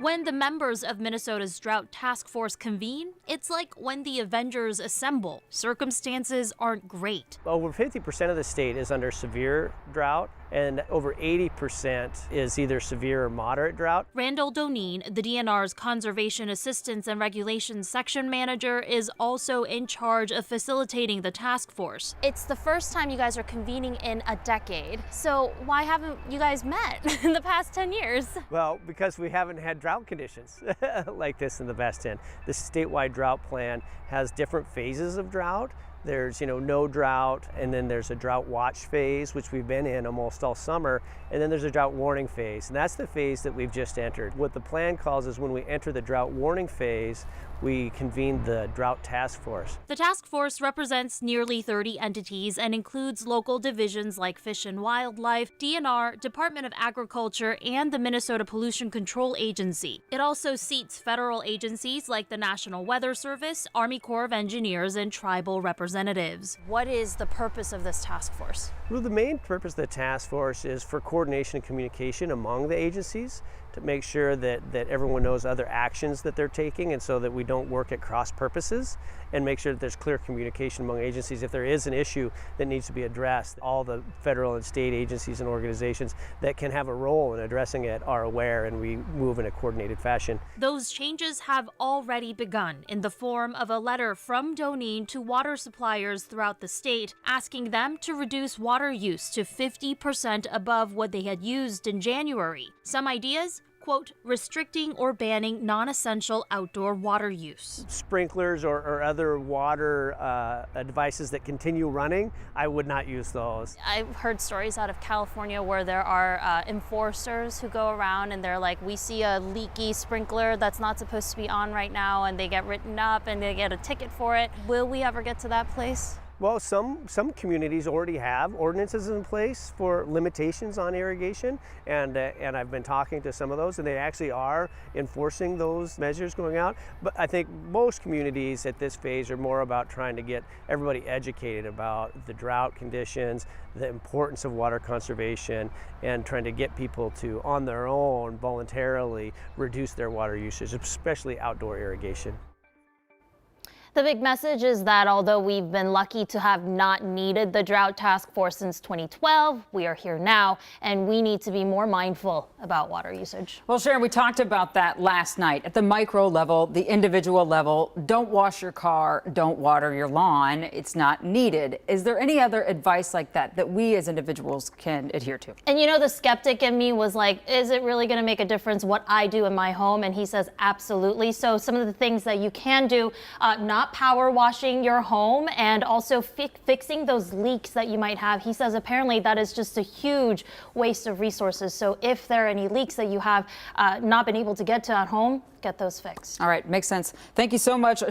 When the members of Minnesota's drought task force convene, it's like when the Avengers assemble. Circumstances aren't great. Over 50% of the state is under severe drought, and over 80% is either severe or moderate drought. Randall Doneen, the DNR's Conservation Assistance and Regulations Section Manager, is also in charge of facilitating the task force. It's the first time you guys are convening in a decade, so why haven't you guys met in the past 10 years? Well, because we haven't had drought conditions like this in the past 10. The statewide drought plan has different phases of drought. There's, no drought, and then there's a drought watch phase, which we've been in almost all summer, and then there's a drought warning phase, and that's the phase that we've just entered. What the plan calls is when we enter the drought warning phase, we convene the drought task force. The task force represents nearly 30 entities and includes local divisions like Fish and Wildlife, DNR, Department of Agriculture, and the Minnesota Pollution Control Agency. It also seats federal agencies like the National Weather Service, Army Corps of Engineers, and tribal representatives. What is the purpose of this task force? Well, the main purpose of the task force is for coordination and communication among the agencies to make sure that everyone knows other actions that they're taking, and so that we don't work at cross purposes, and make sure that there's clear communication among agencies. If there is an issue that needs to be addressed, all the federal and state agencies and organizations that can have a role in addressing it are aware, and we move in a coordinated fashion. Those changes have already begun in the form of a letter from Doneen to water suppliers throughout the state, asking them to reduce water use to 50% above what they had used in January. Some ideas? Quote, restricting or banning non-essential outdoor water use. Sprinklers or other water devices that continue running, I would not use those. I've heard stories out of California where there are enforcers who go around and they're like, we see a leaky sprinkler that's not supposed to be on right now, and they get written up and they get a ticket for it. Will we ever get to that place? Well, some communities already have ordinances in place for limitations on irrigation, and I've been talking to some of those, and they actually are enforcing those measures going out. But I think most communities at this phase are more about trying to get everybody educated about the drought conditions, the importance of water conservation, and trying to get people to, on their own, voluntarily reduce their water usage, especially outdoor irrigation. The big message is that although we've been lucky to have not needed the drought task force since 2012, we are here now, and we need to be more mindful about water usage. Well, Sharon, we talked about that last night at the micro level, the individual level. Don't wash your car, don't water your lawn. It's not needed. Is there any other advice like that that we as individuals can adhere to? And the skeptic in me was like, is it really going to make a difference what I do in my home? And he says, absolutely. So some of the things that you can do, not power washing your home, and also fixing those leaks that you might have. He says apparently that is just a huge waste of resources. So if there are any leaks that you have not been able to get to at home, get those fixed. All right, makes sense. Thank you so much.